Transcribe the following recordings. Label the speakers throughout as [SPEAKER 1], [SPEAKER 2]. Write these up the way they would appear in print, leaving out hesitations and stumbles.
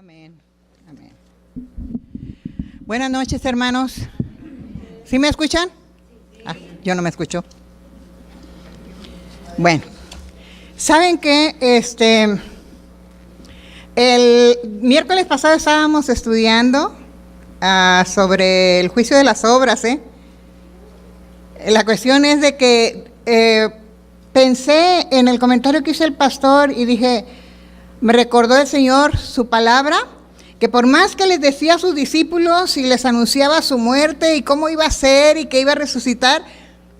[SPEAKER 1] Amén. Amén. Buenas noches, hermanos. ¿Sí me escuchan? Yo no me escucho. Bueno, ¿saben qué? El miércoles pasado estábamos estudiando sobre el juicio de las obras, La cuestión es de que pensé en el comentario que hizo el pastor y dije, me recordó el Señor su palabra, que por más que les decía a sus discípulos y les anunciaba su muerte y cómo iba a ser y que iba a resucitar,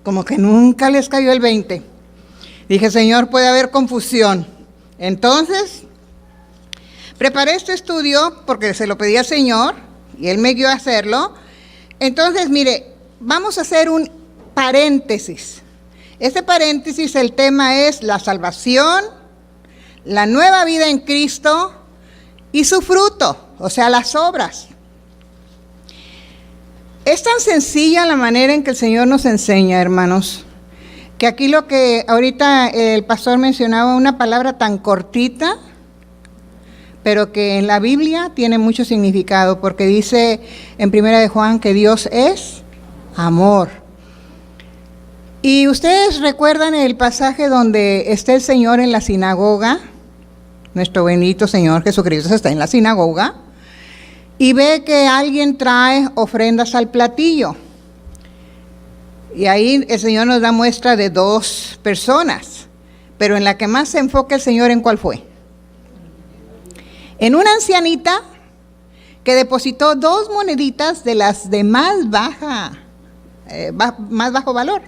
[SPEAKER 1] como que nunca les cayó el 20. Dije, Señor, puede haber confusión. Entonces, preparé este estudio porque se lo pedí al Señor y Él me guió a hacerlo. Entonces, mire, vamos a hacer un paréntesis. Este paréntesis, el tema es la salvación, la nueva vida en Cristo y su fruto, o sea, las obras. Es tan sencilla la manera en que el Señor nos enseña, hermanos, que aquí lo que ahorita el pastor mencionaba, una palabra tan cortita, pero que en la Biblia tiene mucho significado, porque dice en 1 de Juan que Dios es amor. Y ustedes recuerdan el pasaje donde está el Señor en la sinagoga, nuestro bendito Señor Jesucristo está en la sinagoga, y ve que alguien trae ofrendas al platillo. Y ahí el Señor nos da muestra de dos personas, pero en la que más se enfoca el Señor, ¿en cuál fue? En una ancianita que depositó 2 moneditas de las de más bajo valor.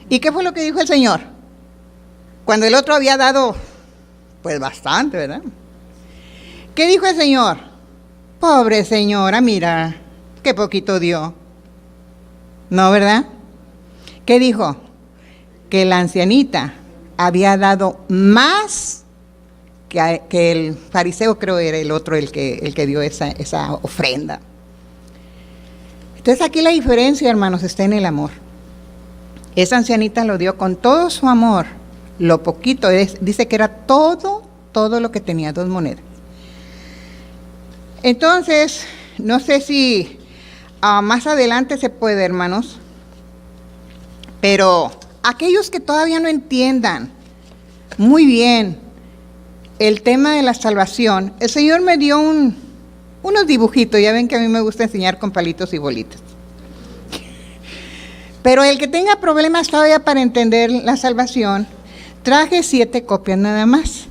[SPEAKER 1] ¿Y qué fue lo que dijo el Señor? Cuando el otro había dado, pues bastante, ¿verdad? ¿Qué dijo el Señor? Pobre señora, mira, qué poquito dio. ¿No, verdad? ¿Qué dijo? Que la ancianita había dado más que el fariseo, creo era el otro el que dio esa ofrenda. Entonces aquí la diferencia, hermanos, está en el amor. Esa ancianita lo dio con todo su amor, lo poquito, dice que era todo lo que tenía, 2 monedas. Entonces, no sé si más adelante se puede, hermanos, pero aquellos que todavía no entiendan muy bien el tema de la salvación, el Señor me dio unos dibujitos, ya ven que a mí me gusta enseñar con palitos y bolitas. Pero el que tenga problemas todavía para entender la salvación, traje 7 copias nada más.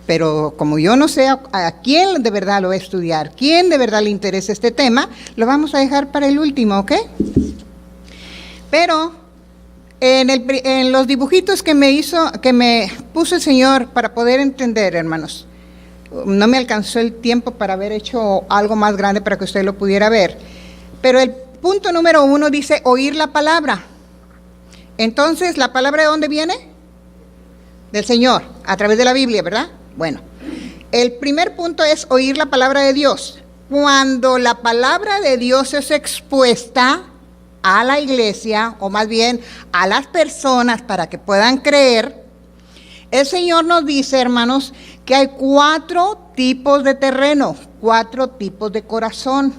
[SPEAKER 1] Pero como yo no sé a quién de verdad lo va a estudiar, quién de verdad le interesa este tema, lo vamos a dejar para el último, ¿ok? Pero en los dibujitos que me puso el Señor para poder entender, hermanos, no me alcanzó el tiempo para haber hecho algo más grande para que usted lo pudiera ver. Pero el punto número 1 dice oír la palabra. Entonces, ¿la palabra de dónde viene? Del Señor, a través de la Biblia, ¿verdad? Bueno, el primer punto es oír la palabra de Dios. Cuando la palabra de Dios es expuesta a la iglesia, o más bien a las personas para que puedan creer, el Señor nos dice, hermanos, que hay 4 tipos de terreno, 4 tipos de corazón.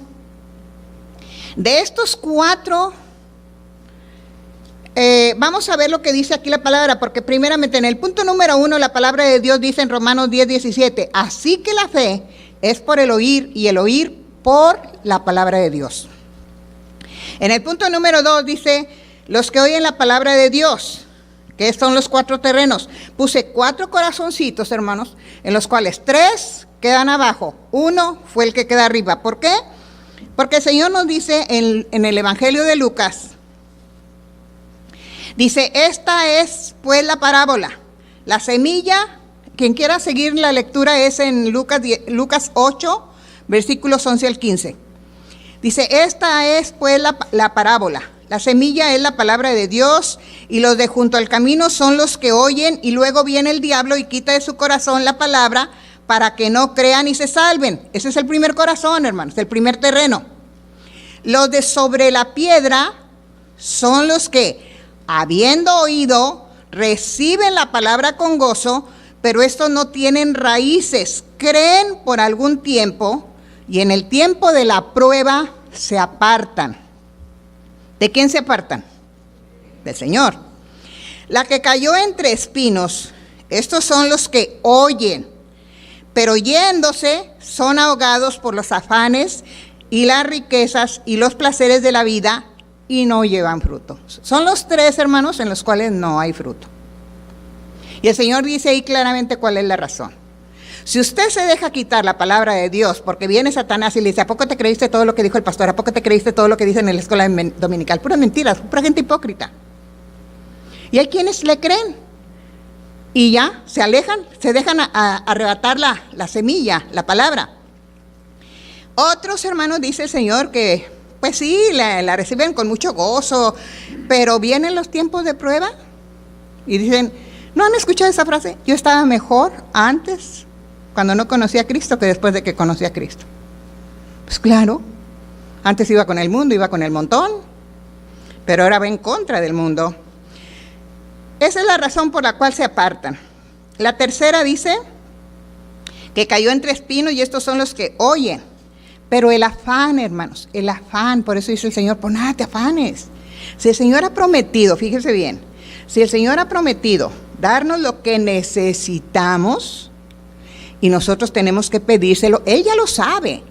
[SPEAKER 1] De estos 4, vamos a ver lo que dice aquí la palabra, porque primeramente en el punto número 1, la palabra de Dios dice en Romanos 10:17, así que la fe es por el oír y el oír por la palabra de Dios. En el punto número 2 dice, los que oyen la palabra de Dios, que son los 4 terrenos. Puse 4 corazoncitos, hermanos, en los cuales 3 quedan abajo, 1 fue el que queda arriba. ¿Por qué? Porque el Señor nos dice en el Evangelio de Lucas, dice, esta es pues la parábola. La semilla, quien quiera seguir la lectura es en Lucas 8, versículos 11 al 15. Dice, esta es pues la parábola. La semilla es la palabra de Dios y los de junto al camino son los que oyen y luego viene el diablo y quita de su corazón la palabra para que no crean y se salven. Ese es el primer corazón, hermanos, el primer terreno. Los de sobre la piedra son los que, habiendo oído, reciben la palabra con gozo, pero estos no tienen raíces, creen por algún tiempo y en el tiempo de la prueba se apartan. ¿De quién se apartan? Del Señor. La que cayó entre espinos, estos son los que oyen, pero yéndose son ahogados por los afanes y las riquezas y los placeres de la vida y no llevan fruto. Son los tres, hermanos, en los cuales no hay fruto. Y el Señor dice ahí claramente cuál es la razón. Si usted se deja quitar la palabra de Dios, porque viene Satanás y le dice, ¿a poco te creíste todo lo que dijo el pastor? ¿A poco te creíste todo lo que dice en la escuela dominical? Puras mentiras, pura gente hipócrita. Y hay quienes le creen y ya se alejan, se dejan arrebatar la semilla, la palabra. Otros hermanos, dice el Señor, que pues sí, la reciben con mucho gozo, pero vienen los tiempos de prueba y dicen, ¿no han escuchado esa frase? Yo estaba mejor antes, cuando no conocía a Cristo, que después de que conocí a Cristo. Pues claro, antes iba con el mundo, iba con el montón, pero ahora va en contra del mundo. Esa es la razón por la cual se apartan. La tercera dice que cayó entre espinos y estos son los que oyen. Pero el afán, hermanos, el afán, por eso dice el Señor, por nada te afanes. Si el Señor ha prometido, fíjese bien, si el Señor ha prometido darnos lo que necesitamos y nosotros tenemos que pedírselo, Él ya lo sabe,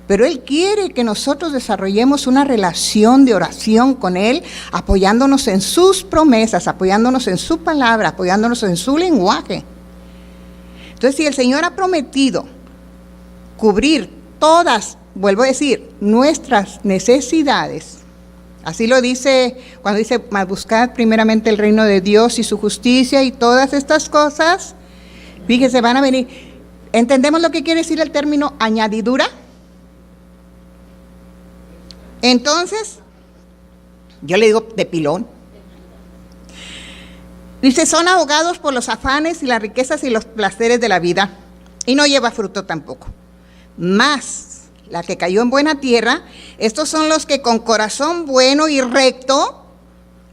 [SPEAKER 1] pero Él quiere que nosotros desarrollemos una relación de oración con Él, apoyándonos en sus promesas, apoyándonos en su palabra, apoyándonos en su lenguaje. Entonces, si el Señor ha prometido cubrir todas, vuelvo a decir, nuestras necesidades, así lo dice cuando dice, mas buscad primeramente el reino de Dios y su justicia y todas estas cosas, fíjense, van a venir. ¿Entendemos lo que quiere decir el término añadidura? Entonces, yo le digo de pilón. Dice, son ahogados por los afanes y las riquezas y los placeres de la vida, y no lleva fruto tampoco. Mas, la que cayó en buena tierra, estos son los que con corazón bueno y recto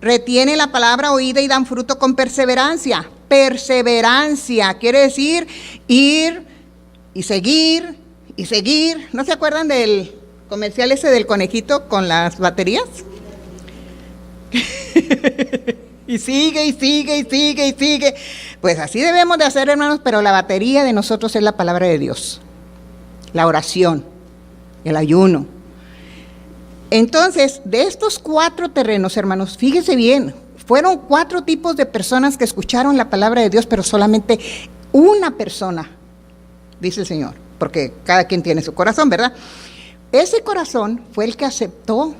[SPEAKER 1] retienen la palabra oída y dan fruto con perseverancia. Perseverancia quiere decir ir y seguir y seguir. ¿No se acuerdan del comercial ese del conejito con las baterías? Y sigue, y sigue, y sigue, y sigue. Pues así debemos de hacer, hermanos, pero la batería de nosotros es la palabra de Dios, la oración, el ayuno. Entonces, de estos 4 terrenos, hermanos, fíjense bien, fueron 4 tipos de personas que escucharon la palabra de Dios, pero solamente una persona, dice el Señor, porque cada quien tiene su corazón, ¿verdad? Ese corazón fue el que aceptó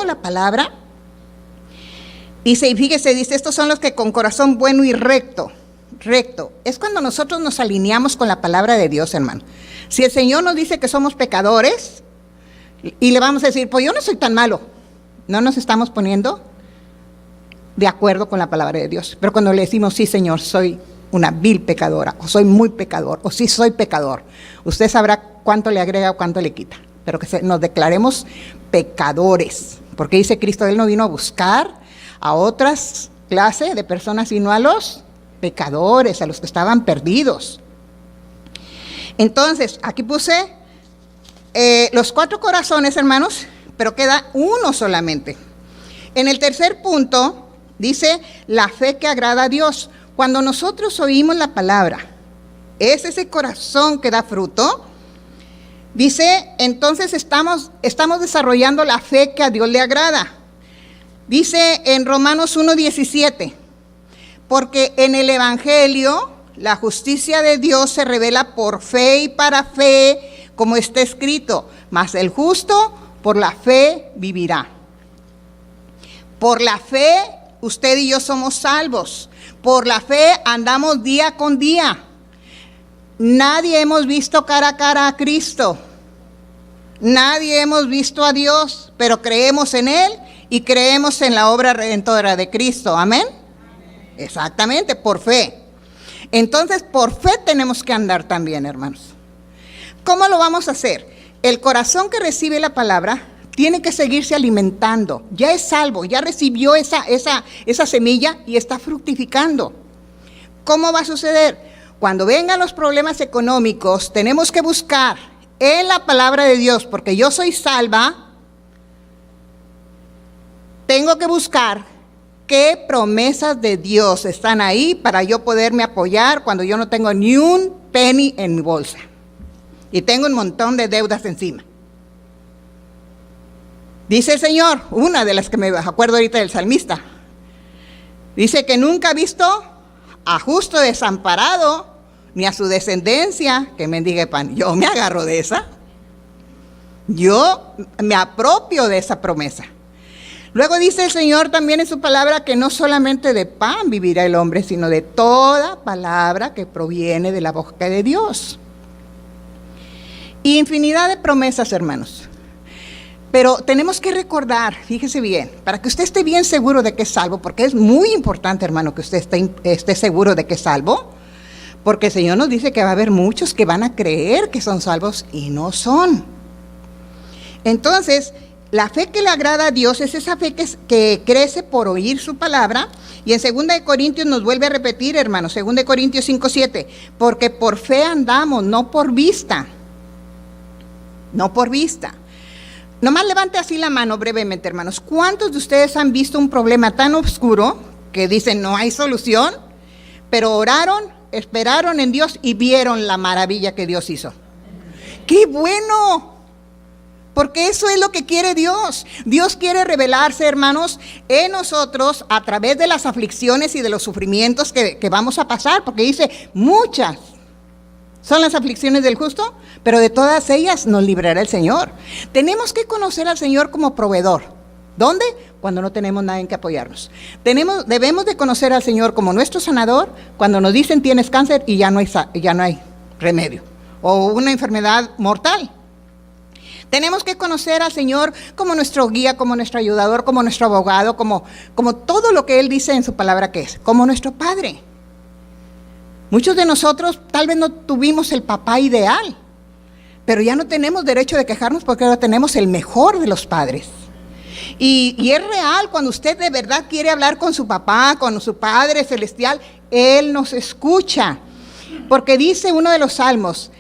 [SPEAKER 1] la palabra. Dice, y fíjese, dice, estos son los que con corazón bueno y recto, es cuando nosotros nos alineamos con la palabra de Dios, hermano. Si el Señor nos dice que somos pecadores, y le vamos a decir, pues yo no soy tan malo, no nos estamos poniendo de acuerdo con la palabra de Dios. Pero cuando le decimos, sí, Señor, soy una vil pecadora, o soy muy pecador, o sí soy pecador, usted sabrá cuánto le agrega o cuánto le quita, pero que nos declaremos pecadores, porque dice Cristo, Él no vino a buscar a otras clases de personas, sino a los pecadores, a los que estaban perdidos. Entonces, aquí puse los 4 corazones, hermanos, pero queda uno solamente. En el tercer punto, dice la fe que agrada a Dios. Cuando nosotros oímos la palabra, es ese corazón que da fruto. Dice, entonces estamos desarrollando la fe que a Dios le agrada. Dice en Romanos 1:17, porque en el Evangelio la justicia de Dios se revela por fe y para fe, como está escrito, mas el justo por la fe vivirá. Por la fe usted y yo somos salvos. Por la fe andamos día con día. Nadie hemos visto cara a cara a Cristo. Nadie hemos visto a Dios, pero creemos en Él y creemos en la obra redentora de Cristo. ¿Amén? Amén. Exactamente, por fe. Entonces, por fe tenemos que andar también, hermanos. ¿Cómo lo vamos a hacer? El corazón que recibe la palabra tiene que seguirse alimentando. Ya es salvo, ya recibió esa semilla y está fructificando. ¿Cómo va a suceder? cuando vengan los problemas económicos, tenemos que buscar en la palabra de Dios, porque yo soy salva, tengo que buscar qué promesas de Dios están ahí para yo poderme apoyar cuando yo no tengo ni un penny en mi bolsa y tengo un montón de deudas encima. Dice el Señor, una de las que me acuerdo ahorita del salmista, dice que nunca ha visto a justo desamparado, ni a su descendencia que mendigue pan. Yo me agarro de esa. Yo me apropio de esa promesa. Luego dice el Señor también en su palabra que no solamente de pan vivirá el hombre, sino de toda palabra que proviene de la boca de Dios. Y infinidad de promesas, hermanos. Pero tenemos que recordar, fíjese bien, para que usted esté bien seguro de que es salvo, porque es muy importante, hermano, que usted esté seguro de que es salvo, porque el Señor nos dice que va a haber muchos que van a creer que son salvos y no son. Entonces, la fe que le agrada a Dios es esa fe que crece por oír su palabra, y en 2 Corintios nos vuelve a repetir, hermanos, 2 Corintios 5:7, porque por fe andamos, no por vista. No por vista. Nomás levante así la mano brevemente, hermanos. ¿Cuántos de ustedes han visto un problema tan oscuro que dicen no hay solución, pero oraron, esperaron en Dios y vieron la maravilla que Dios hizo? ¡Qué bueno! Porque eso es lo que quiere Dios. Dios quiere revelarse, hermanos, en nosotros a través de las aflicciones y de los sufrimientos que vamos a pasar, porque dice, muchas son las aflicciones del justo, pero de todas ellas nos librará el Señor. Tenemos que conocer al Señor como proveedor. ¿Dónde? Cuando no tenemos nada en que apoyarnos. Debemos de conocer al Señor como nuestro sanador cuando nos dicen tienes cáncer y ya no hay remedio, o una enfermedad mortal. Tenemos que conocer al Señor como nuestro guía, como nuestro ayudador, como nuestro abogado, como todo lo que Él dice en su palabra que es, como nuestro Padre. Muchos de nosotros tal vez no tuvimos el papá ideal, pero ya no tenemos derecho de quejarnos porque ahora tenemos el mejor de los padres. Y es real, cuando usted de verdad quiere hablar con su papá, con su Padre Celestial, Él nos escucha. Porque dice uno de los salmos,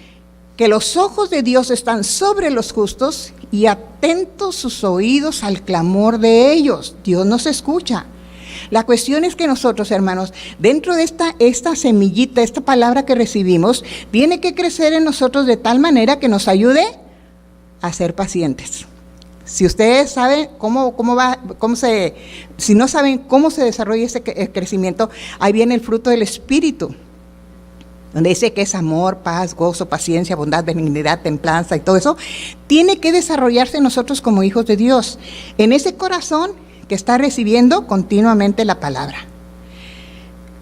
[SPEAKER 1] que los ojos de Dios están sobre los justos y atentos sus oídos al clamor de ellos. Dios nos escucha. La cuestión es que nosotros, hermanos, dentro de esta semillita, esta palabra que recibimos, tiene que crecer en nosotros de tal manera que nos ayude a ser pacientes. Si ustedes saben si no saben cómo se desarrolla ese crecimiento, ahí viene el fruto del Espíritu, donde dice que es amor, paz, gozo, paciencia, bondad, benignidad, templanza y todo eso, tiene que desarrollarse en nosotros como hijos de Dios, en ese corazón que está recibiendo continuamente la palabra.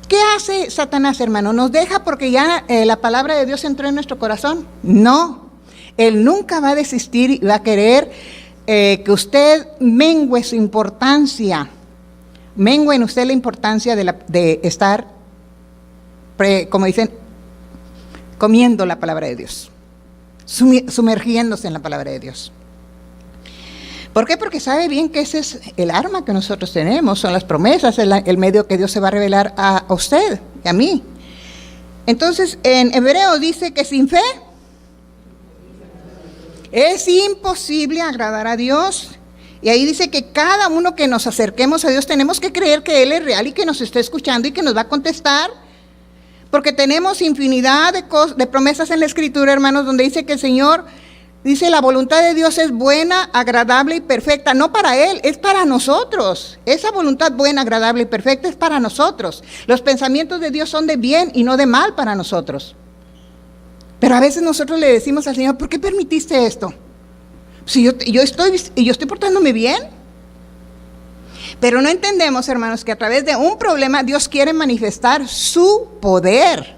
[SPEAKER 1] ¿Qué hace Satanás, hermano? ¿Nos deja porque ya la palabra de Dios entró en nuestro corazón? No, él nunca va a desistir y va a querer que usted mengue su importancia, mengue en usted la importancia de estar, como dicen, comiendo la palabra de Dios, sumergiéndose en la palabra de Dios. ¿Por qué? Porque sabe bien que ese es el arma que nosotros tenemos, son las promesas, el medio que Dios se va a revelar a usted y a mí. Entonces, en Hebreos dice que sin fe es imposible agradar a Dios. Y ahí dice que cada uno que nos acerquemos a Dios tenemos que creer que Él es real y que nos está escuchando y que nos va a contestar. Porque tenemos infinidad de promesas en la Escritura, hermanos, donde dice que el Señor dice la voluntad de Dios es buena, agradable y perfecta. No para Él, es para nosotros. Esa voluntad buena, agradable y perfecta es para nosotros. Los pensamientos de Dios son de bien y no de mal para nosotros. Pero a veces nosotros le decimos al Señor, ¿por qué permitiste esto? Si yo estoy portándome bien. Pero no entendemos, hermanos, que a través de un problema Dios quiere manifestar su poder.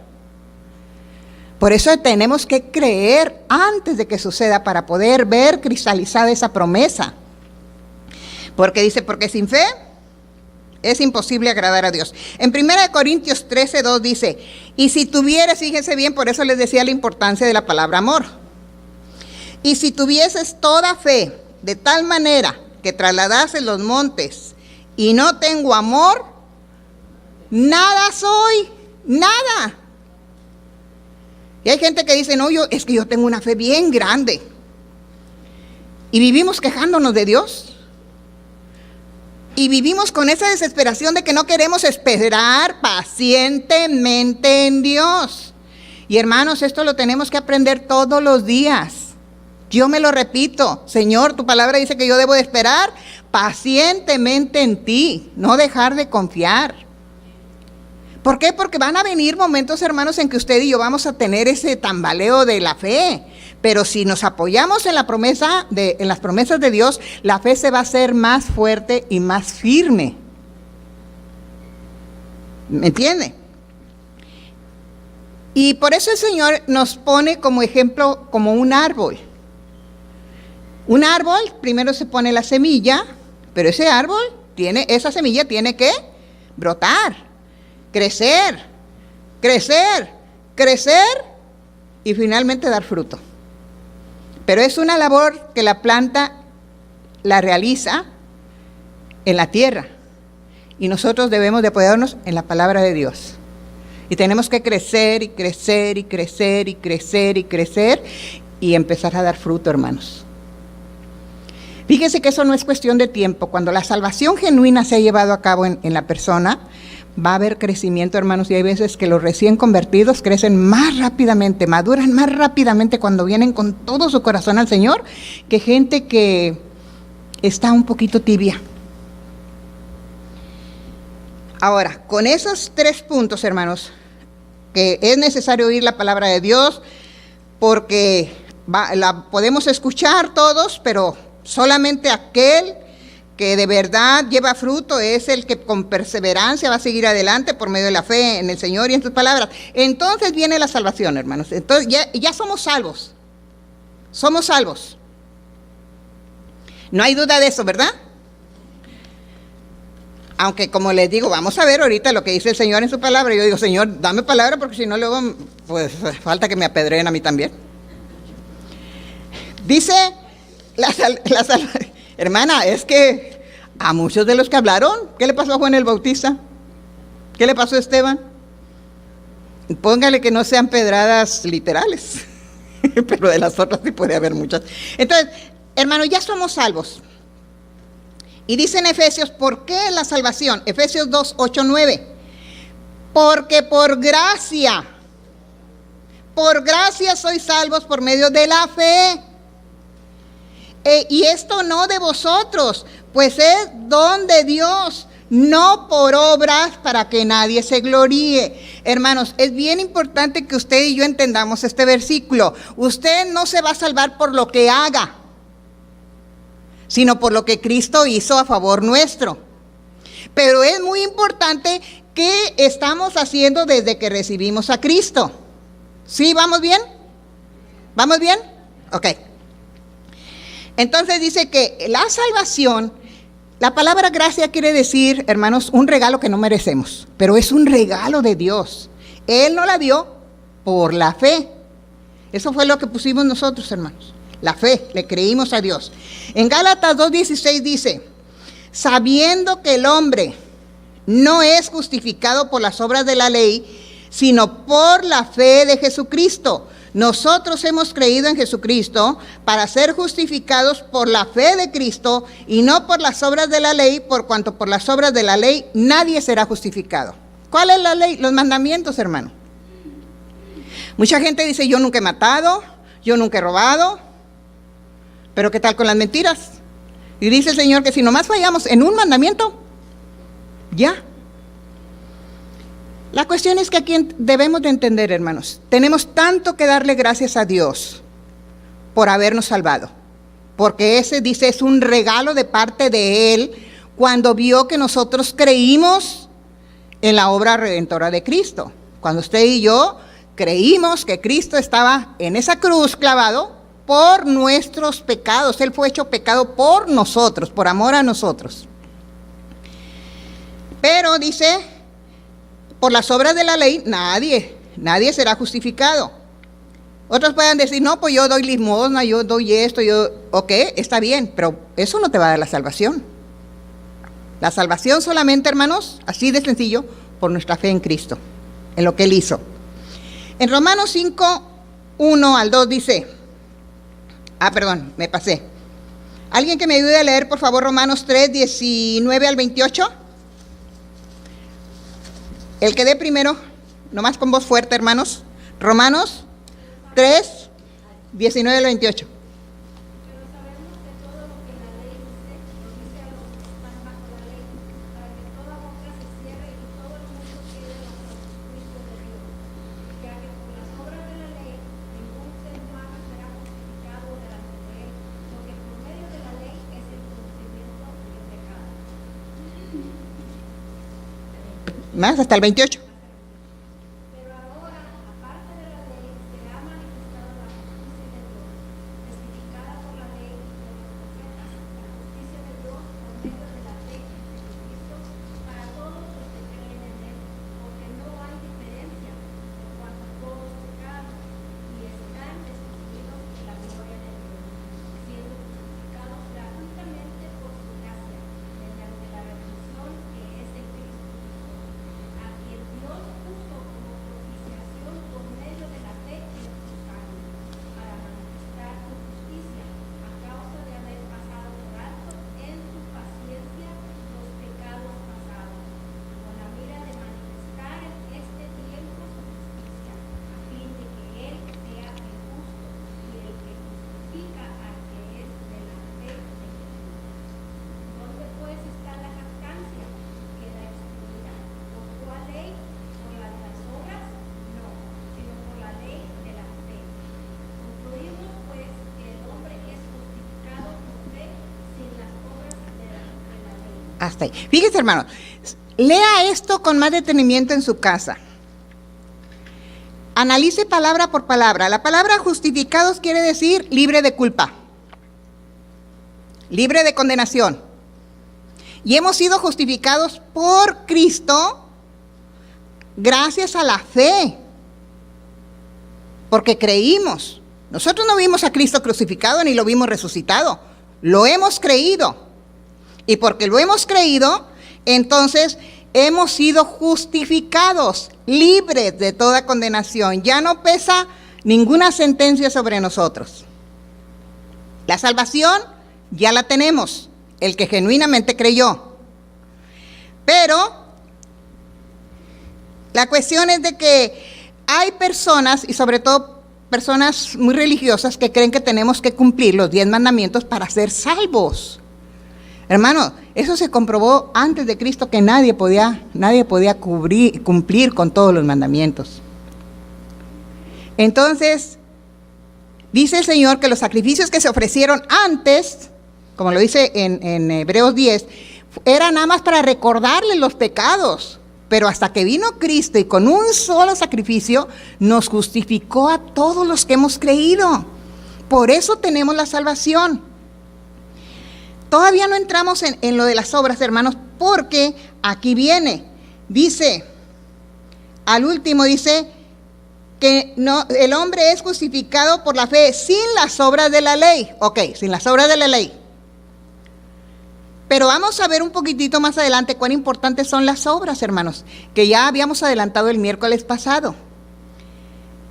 [SPEAKER 1] Por eso tenemos que creer antes de que suceda para poder ver cristalizada esa promesa. Porque dice, porque sin fe es imposible agradar a Dios. En 1 Corintios 13:2 dice, y si tuvieres, fíjense bien, por eso les decía la importancia de la palabra amor. Y si tuvieses toda fe, de tal manera que trasladases los montes, y no tengo amor, nada soy, nada. Y hay gente que dice, no, es que yo tengo una fe bien grande. Y vivimos quejándonos de Dios. Y vivimos con esa desesperación de que no queremos esperar pacientemente en Dios. Y hermanos, esto lo tenemos que aprender todos los días. Yo me lo repito, Señor, tu palabra dice que yo debo de esperar pacientemente en ti, no dejar de confiar. ¿Por qué? Porque van a venir momentos, hermanos, en que usted y yo vamos a tener ese tambaleo de la fe. Pero si nos apoyamos en las promesas de Dios, la fe se va a hacer más fuerte y más firme. ¿Me entiende? Y por eso el Señor nos pone como ejemplo como un árbol. Un árbol, primero se pone la semilla, pero esa semilla tiene que brotar, crecer y finalmente dar fruto. Pero es una labor que la planta la realiza en la tierra y nosotros debemos de apoyarnos en la palabra de Dios. Y tenemos que crecer y empezar a dar fruto, hermanos. Fíjense que eso no es cuestión de tiempo. Cuando la salvación genuina se ha llevado a cabo en la persona, va a haber crecimiento, hermanos, y hay veces que los recién convertidos crecen más rápidamente, maduran más rápidamente cuando vienen con todo su corazón al Señor, que gente que está un poquito tibia. Ahora, con esos 3 puntos, hermanos, que es necesario oír la palabra de Dios, porque la podemos escuchar todos, pero solamente aquel que de verdad lleva fruto es el que con perseverancia va a seguir adelante por medio de la fe en el Señor y en sus palabras. Entonces viene la salvación, hermanos. Entonces ya somos salvos. Somos salvos. No hay duda de eso, ¿verdad? Aunque como les digo, vamos a ver ahorita lo que dice el Señor en su palabra. Yo digo, Señor, dame palabra porque si no luego pues falta que me apedreen a mí también. Dice hermana, es que a muchos de los que hablaron, ¿qué le pasó a Juan el Bautista? ¿Qué le pasó a Esteban? Póngale que no sean pedradas literales, pero de las otras sí puede haber muchas. Entonces, hermano, ya somos salvos. Y dice en Efesios, ¿por qué la salvación? Efesios 2, 8, 9. Porque por gracia sois salvos por medio de la fe. Y esto no de vosotros, pues es don de Dios, no por obras para que nadie se gloríe. Hermanos, es bien importante que usted y yo entendamos este versículo. Usted no se va a salvar por lo que haga, sino por lo que Cristo hizo a favor nuestro. Pero es muy importante qué estamos haciendo desde que recibimos a Cristo. ¿Sí? ¿Vamos bien? ¿Vamos bien? Ok. Entonces dice que la salvación, la palabra gracia quiere decir, hermanos, un regalo que no merecemos, pero es un regalo de Dios. Él nos la dio por la fe. Eso fue lo que pusimos nosotros, hermanos. La fe, le creímos a Dios. En Gálatas 2:16 dice, sabiendo que el hombre no es justificado por las obras de la ley, sino por la fe de Jesucristo. Nosotros hemos creído en Jesucristo para ser justificados por la fe de Cristo y no por las obras de la ley, por cuanto por las obras de la ley nadie será justificado. ¿Cuál es la ley? Los mandamientos, hermano. Mucha gente dice, yo nunca he matado, yo nunca he robado, pero ¿qué tal con las mentiras? Y dice el Señor que si nomás fallamos en un mandamiento, ya. La cuestión es que aquí debemos de entender, hermanos, tenemos tanto que darle gracias a Dios por habernos salvado, porque ese, dice, es un regalo de parte de Él cuando vio que nosotros creímos en la obra redentora de Cristo. Cuando usted y yo creímos que Cristo estaba en esa cruz clavado por nuestros pecados, Él fue hecho pecado por nosotros, por amor a nosotros. Pero dice, por las obras de la ley, nadie será justificado. Otros pueden decir, no, pues yo doy limosna, yo doy esto, ok, está bien, pero eso no te va a dar la salvación. La salvación solamente, hermanos, así de sencillo, por nuestra fe en Cristo, en lo que Él hizo. En Romanos 5, 1 al 2 dice, me pasé. ¿Alguien que me ayude a leer, por favor, Romanos 3, 19 al 28? El que dé primero, nomás con voz fuerte, hermanos. Romanos 3, 19 al 28. Más, hasta el 28.
[SPEAKER 2] Pero ahora, aparte de la ley, se ha manifestado la justicia de Dios, testificada por la ley y por los profetas, la justicia de Dios por medio de la fe en Jesucristo, para todos los que creen en Él, porque no hay diferencia, por cuanto todos pecaron y están destituidos de la gloria de Dios, siendo justificados gratuitamente por su gracia, mediante la redención que es en Cristo, a quien Dios puso como propiciación por medio de la fe en su sangre, para manifestar su justicia, a causa de haber pasado por alto en su paciencia los pecados pasados, con la mira de manifestar en este tiempo su justicia, a fin de que Él sea el justo y el que justifica al que es de la fe de Jesús. ¿Dónde pues está la jactancia? Queda excluida. ¿Por cuál ley? ¿Por la de las obras? No, sino por la ley de la fe. Concluimos pues que el hombre es justificado por fe sin las obras de la ley.
[SPEAKER 1] Hasta ahí. Fíjese, hermano, lea esto con más detenimiento en su casa. Analice palabra por palabra. La palabra justificados quiere decir libre de culpa, libre de condenación. Y hemos sido justificados por Cristo gracias a la fe, porque creímos. Nosotros no vimos a Cristo crucificado ni lo vimos resucitado, lo hemos creído. Y porque lo hemos creído, entonces hemos sido justificados, libres de toda condenación. Ya no pesa ninguna sentencia sobre nosotros. La salvación ya la tenemos, el que genuinamente creyó. Pero la cuestión es de que hay personas, y sobre todo personas muy religiosas, que creen que tenemos que cumplir los 10 mandamientos para ser salvos. Hermano, eso se comprobó antes de Cristo, que nadie podía cumplir con todos los mandamientos. Entonces, dice el Señor que los sacrificios que se ofrecieron antes, como lo dice en Hebreos 10, eran nada más para recordarle los pecados. Pero hasta que vino Cristo y con un solo sacrificio nos justificó a todos los que hemos creído. Por eso tenemos la salvación. Todavía no entramos en lo de las obras, hermanos, porque aquí viene, dice, al último dice que no, el hombre es justificado por la fe sin las obras de la ley. Ok, sin las obras de la ley. Pero vamos a ver un poquitito más adelante cuán importantes son las obras, hermanos, que ya habíamos adelantado el miércoles pasado.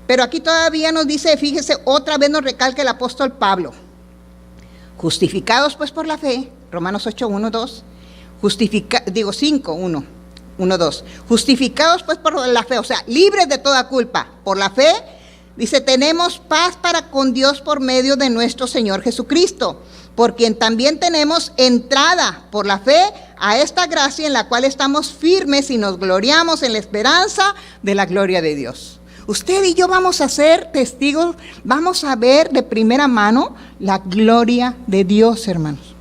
[SPEAKER 1] Pero aquí todavía nos dice, fíjese, otra vez nos recalca el apóstol Pablo. Justificados pues por la fe, Romanos 8, 1, 2, 5, 1, 2, justificados pues por la fe, o sea, libres de toda culpa, por la fe, dice, tenemos paz para con Dios por medio de nuestro Señor Jesucristo, por quien también tenemos entrada por la fe a esta gracia en la cual estamos firmes y nos gloriamos en la esperanza de la gloria de Dios. Usted y yo vamos a ser testigos, vamos a ver de primera mano la gloria de Dios, hermanos.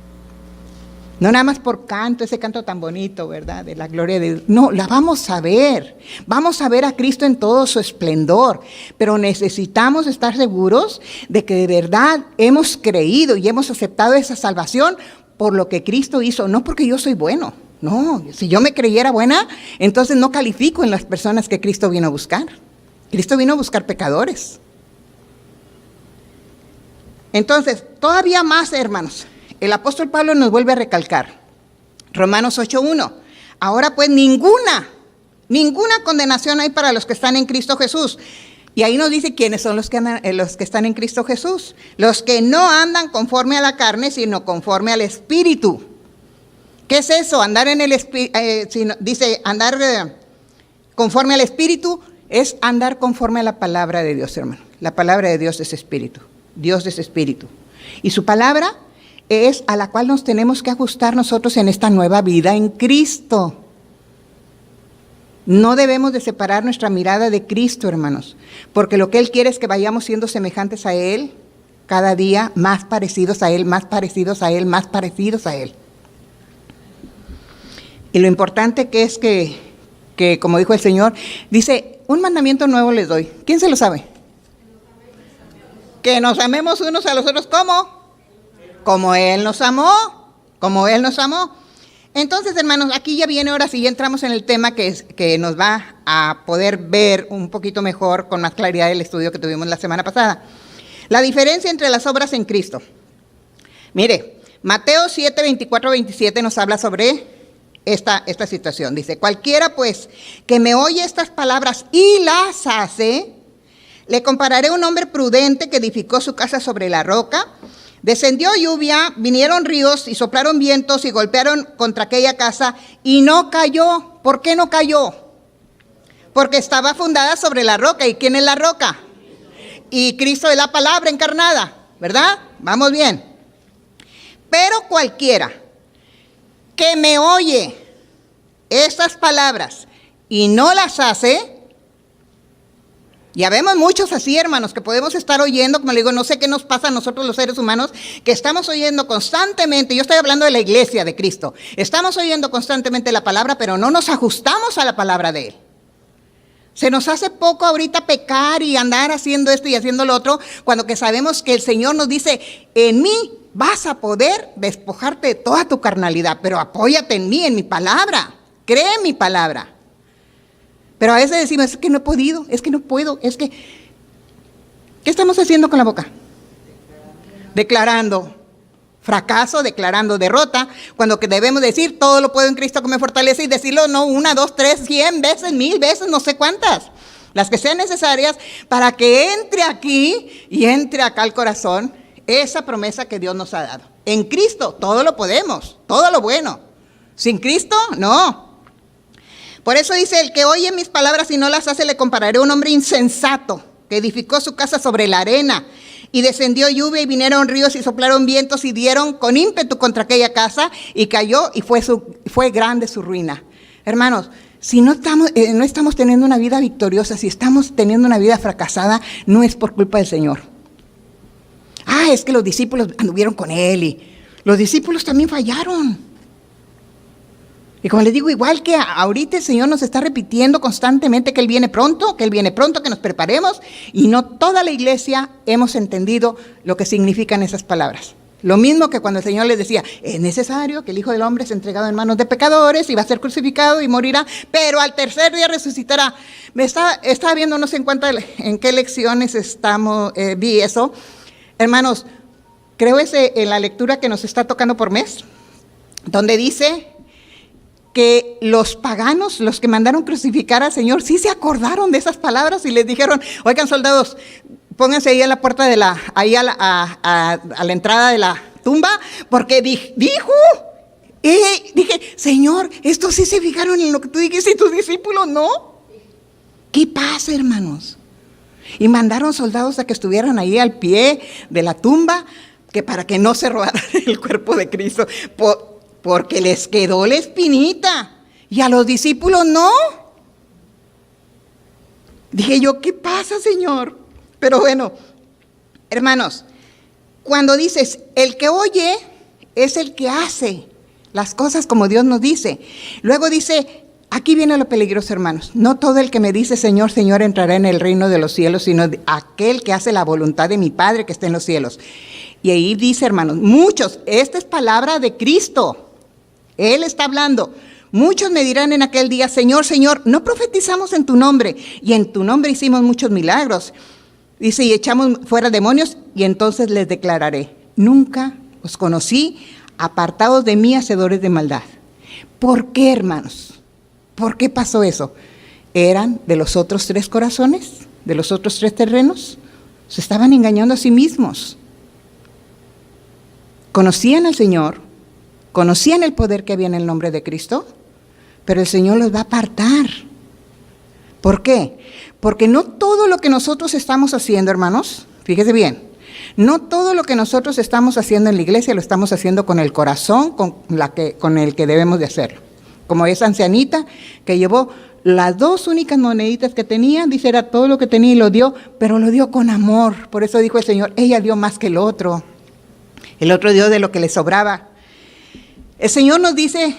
[SPEAKER 1] No nada más por canto, ese canto tan bonito, ¿verdad? De la gloria de Dios. No, la vamos a ver. Vamos a ver a Cristo en todo su esplendor. Pero necesitamos estar seguros de que de verdad hemos creído y hemos aceptado esa salvación por lo que Cristo hizo. No porque yo soy bueno. No, si yo me creyera buena, entonces no califico en las personas que Cristo vino a buscar. Cristo vino a buscar pecadores. Entonces, todavía más, hermanos, el apóstol Pablo nos vuelve a recalcar. Romanos 8:1. Ahora pues ninguna condenación hay para los que están en Cristo Jesús. Y ahí nos dice quiénes son los que están en Cristo Jesús. Los que no andan conforme a la carne, sino conforme al Espíritu. ¿Qué es eso? Andar en el Espíritu, dice andar conforme al Espíritu, es andar conforme a la palabra de Dios, hermano. La palabra de Dios es Espíritu. Dios es Espíritu. Y su palabra es a la cual nos tenemos que ajustar nosotros en esta nueva vida en Cristo. No debemos de separar nuestra mirada de Cristo, hermanos, porque lo que Él quiere es que vayamos siendo semejantes a Él, cada día más parecidos a Él, más parecidos a Él, más parecidos a Él. Y lo importante que es que, como dijo el Señor, dice, un mandamiento nuevo les doy. ¿Quién se lo sabe? Que nos amemos unos a los otros, ¿cómo? Como Él nos amó, como Él nos amó. Entonces, hermanos, aquí ya viene ahora sí, ya entramos en el tema que nos va a poder ver un poquito mejor, con más claridad, el estudio que tuvimos la semana pasada. La diferencia entre las obras en Cristo. Mire, Mateo 7, 24, 27 nos habla sobre esta situación. Dice, cualquiera pues que me oye estas palabras y las hace, le compararé a un hombre prudente que edificó su casa sobre la roca. Descendió lluvia, vinieron ríos y soplaron vientos y golpearon contra aquella casa y no cayó. ¿Por qué no cayó? Porque estaba fundada sobre la roca. ¿Y quién es la roca? Y Cristo es la palabra encarnada, ¿verdad? Vamos bien. Pero cualquiera que me oye estas palabras y no las hace. Ya vemos muchos así, hermanos, que podemos estar oyendo, como le digo, no sé qué nos pasa a nosotros los seres humanos, que estamos oyendo constantemente, yo estoy hablando de la iglesia de Cristo, estamos oyendo constantemente la palabra, pero no nos ajustamos a la palabra de Él. Se nos hace poco ahorita pecar y andar haciendo esto y haciendo lo otro, cuando que sabemos que el Señor nos dice, en mí vas a poder despojarte de toda tu carnalidad, pero apóyate en mí, en mi palabra, cree en mi palabra. Pero a veces decimos, es que no he podido, es que no puedo, es que... ¿Qué estamos haciendo con la boca? Declarando fracaso, declarando derrota, cuando que debemos decir, todo lo puedo en Cristo que me fortalece, y decirlo no 1, 2, 3, 100 veces, 1000 veces, no sé cuántas, las que sean necesarias para que entre aquí y entre acá al corazón esa promesa que Dios nos ha dado. En Cristo todo lo podemos, todo lo bueno. Sin Cristo, no. Por eso dice, el que oye mis palabras y no las hace, le compararé a un hombre insensato que edificó su casa sobre la arena. Y descendió lluvia y vinieron ríos y soplaron vientos y dieron con ímpetu contra aquella casa y cayó y fue grande su ruina. Hermanos, si no estamos teniendo una vida victoriosa, si estamos teniendo una vida fracasada, no es por culpa del Señor. Es que los discípulos anduvieron con Él y los discípulos también fallaron. Y como les digo, igual que ahorita el Señor nos está repitiendo constantemente que Él viene pronto, que nos preparemos, y no toda la iglesia hemos entendido lo que significan esas palabras. Lo mismo que cuando el Señor les decía, es necesario que el Hijo del Hombre sea entregado en manos de pecadores y va a ser crucificado y morirá, pero al tercer día resucitará. Estaba viendo, no sé en qué lecciones vi eso. Hermanos, creo es en la lectura que nos está tocando por mes, donde dice que los paganos, los que mandaron crucificar al Señor, sí se acordaron de esas palabras y les dijeron, oigan soldados, pónganse ahí a la puerta de ahí a la entrada de la tumba, porque dije, Señor, estos sí se fijaron en lo que tú dijiste y tus discípulos no. ¿Qué pasa, hermanos? Y mandaron soldados a que estuvieran ahí al pie de la tumba, que para que no se robara el cuerpo de Cristo, porque les quedó la espinita, y a los discípulos no. Dije yo, ¿qué pasa, Señor? Pero bueno, hermanos, cuando dices, el que oye es el que hace las cosas como Dios nos dice. Luego dice, aquí viene lo peligroso, hermanos, no todo el que me dice Señor, Señor entrará en el reino de los cielos, sino aquel que hace la voluntad de mi Padre que está en los cielos. Y ahí dice, hermanos, muchos, esta es palabra de Cristo. Él está hablando. Muchos me dirán en aquel día, Señor, Señor, no profetizamos en tu nombre, y en tu nombre hicimos muchos milagros. Dice, y echamos fuera demonios, y entonces les declararé, nunca os conocí, apartados de mí, hacedores de maldad. ¿Por qué, hermanos? ¿Por qué pasó eso? ¿Eran de los otros 3 corazones? de los otros 3 terrenos? Se estaban engañando a sí mismos. Conocían al Señor, conocían el poder que había en el nombre de Cristo, pero el Señor los va a apartar. ¿Por qué? Porque no todo lo que nosotros estamos haciendo, hermanos, fíjese bien, no todo lo que nosotros estamos haciendo en la iglesia lo estamos haciendo con el corazón con el que debemos de hacerlo. Como esa ancianita que llevó las 2 únicas moneditas que tenía, dice, era todo lo que tenía y lo dio, pero lo dio con amor. Por eso dijo el Señor, ella dio más que el otro dio de lo que le sobraba. El Señor nos dice,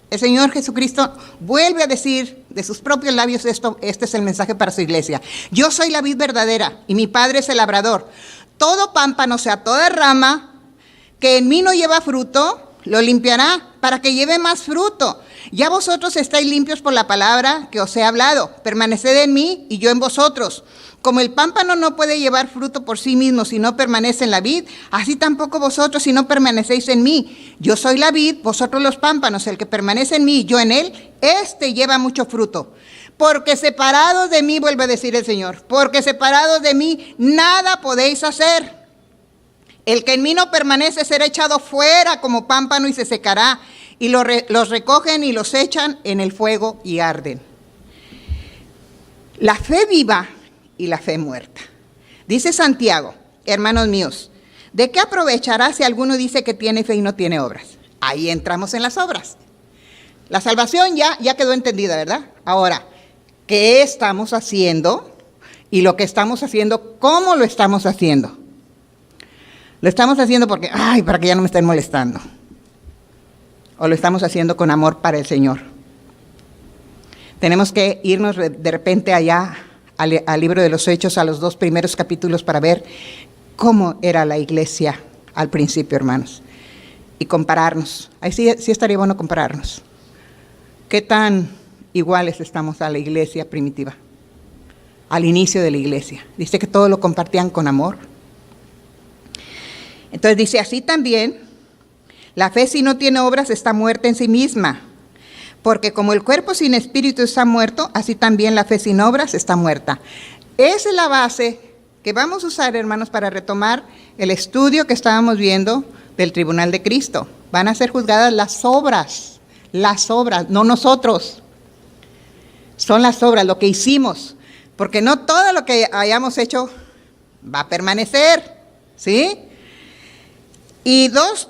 [SPEAKER 1] el Señor Jesucristo vuelve a decir de sus propios labios esto, este es el mensaje para su iglesia. Yo soy la vid verdadera y mi Padre es el labrador. Todo pámpano, o sea, toda rama que en mí no lleva fruto, lo limpiará para que lleve más fruto. Ya vosotros estáis limpios por la palabra que os he hablado. Permaneced en mí y yo en vosotros. Como el pámpano no puede llevar fruto por sí mismo si no permanece en la vid, así tampoco vosotros si no permanecéis en mí. Yo soy la vid, vosotros los pámpanos. El que permanece en mí y yo en él, este lleva mucho fruto. Porque separados de mí, vuelve a decir el Señor, porque separados de mí nada podéis hacer. El que en mí no permanece será echado fuera como pámpano y se secará. Y los recogen y los echan en el fuego y arden. La fe viva y la fe muerta. Dice Santiago, hermanos míos, ¿de qué aprovechará si alguno dice que tiene fe y no tiene obras? Ahí entramos en las obras. La salvación ya quedó entendida, ¿verdad? Ahora, ¿qué estamos haciendo? Y lo que estamos haciendo, ¿cómo lo estamos haciendo? Lo estamos haciendo porque, para que ya no me estén molestando. O lo estamos haciendo con amor para el Señor. Tenemos que irnos de repente allá al libro de los Hechos, a los 2 primeros capítulos, para ver cómo era la iglesia al principio, hermanos. Y compararnos. Ahí sí estaría bueno compararnos. ¿Qué tan iguales estamos a la iglesia primitiva? Al inicio de la iglesia. Dice que todo lo compartían con amor. Entonces dice, así también, la fe si no tiene obras está muerta en sí misma. Porque como el cuerpo sin espíritu está muerto, así también la fe sin obras está muerta. Esa es la base que vamos a usar, hermanos, para retomar el estudio que estábamos viendo del Tribunal de Cristo. Van a ser juzgadas las obras, no nosotros. Son las obras, lo que hicimos. Porque no todo lo que hayamos hecho va a permanecer, ¿sí? Y dos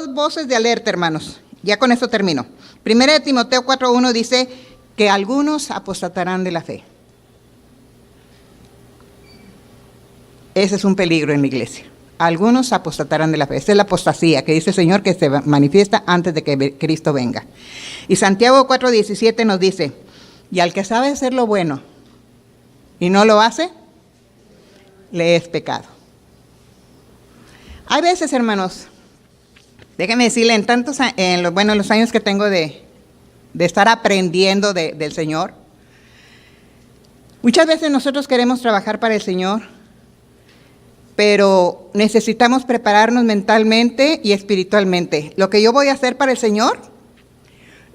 [SPEAKER 1] voces de alerta, hermanos. Ya con esto termino. 1 Timoteo 4:1 dice que algunos apostatarán de la fe. Ese es un peligro en la iglesia. Algunos apostatarán de la fe. Esa es la apostasía que dice el Señor que se manifiesta antes de que Cristo venga. Y Santiago 4:17 nos dice, y al que sabe hacer lo bueno y no lo hace, le es pecado. Hay veces, hermanos, déjenme decirle, en los años que tengo de estar aprendiendo del Señor, muchas veces nosotros queremos trabajar para el Señor, pero necesitamos prepararnos mentalmente y espiritualmente. Lo que yo voy a hacer para el Señor,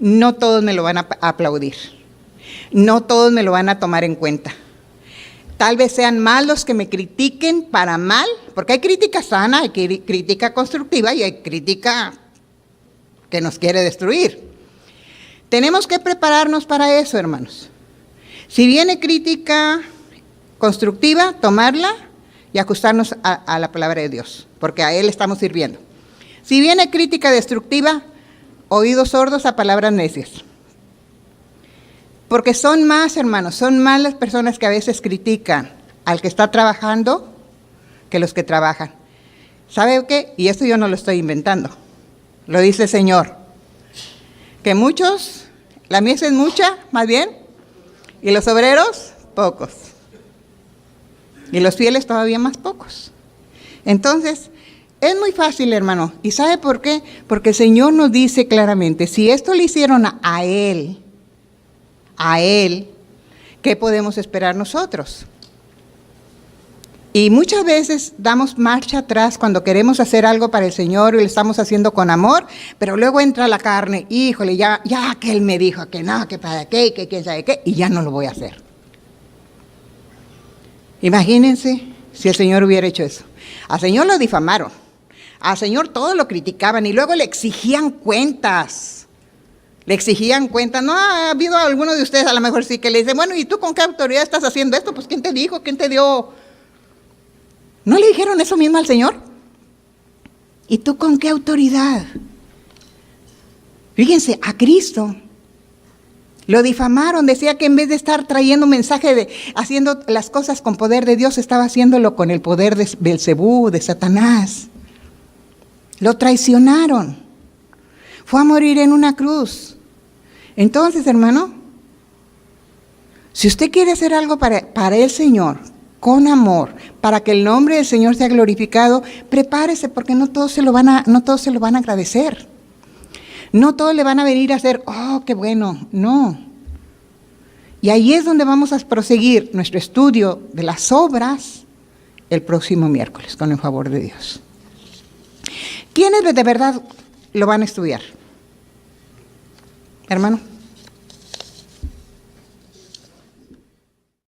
[SPEAKER 1] no todos me lo van a aplaudir, no todos me lo van a tomar en cuenta. Tal vez sean más los que me critiquen para mal, porque hay crítica sana, hay crítica constructiva y hay crítica que nos quiere destruir. Tenemos que prepararnos para eso, hermanos. Si viene crítica constructiva, tomarla y ajustarnos a la palabra de Dios, porque a Él estamos sirviendo. Si viene crítica destructiva, oídos sordos a palabras necias. Porque son más, hermanos, son más las personas que a veces critican al que está trabajando que los que trabajan. ¿Sabe qué? Y esto yo no lo estoy inventando. Lo dice el Señor. Que muchos, la mies es mucha, más bien, y los obreros, pocos. Y los fieles todavía más pocos. Entonces, es muy fácil, hermano. ¿Y sabe por qué? Porque el Señor nos dice claramente, si esto le hicieron a Él, ¿qué podemos esperar nosotros? Y muchas veces damos marcha atrás cuando queremos hacer algo para el Señor y lo estamos haciendo con amor, pero luego entra la carne, híjole, ya que Él me dijo que no, que para qué, que quién sabe qué, y ya no lo voy a hacer. Imagínense si el Señor hubiera hecho eso. Al Señor lo difamaron, al Señor todo lo criticaban y luego le exigían cuentas. Le exigían cuentas. ¿No ha habido alguno de ustedes, a lo mejor sí, que le dicen, bueno, ¿y tú con qué autoridad estás haciendo esto? Pues ¿quién te dijo? ¿Quién te dio? ¿No le dijeron eso mismo al Señor? ¿Y tú con qué autoridad? Fíjense, a Cristo lo difamaron, decía que en vez de estar trayendo mensaje de haciendo las cosas con poder de Dios, estaba haciéndolo con el poder de Belcebú, de Satanás. Lo traicionaron. Fue a morir en una cruz. Entonces, hermano, si usted quiere hacer algo para el Señor, con amor, para que el nombre del Señor sea glorificado, prepárese, porque no todos se lo van a agradecer. No todos le van a venir a hacer, oh, qué bueno, no. Y ahí es donde vamos a proseguir nuestro estudio de las obras el próximo miércoles, con el favor de Dios. ¿Quiénes de verdad lo van a estudiar? Hermano.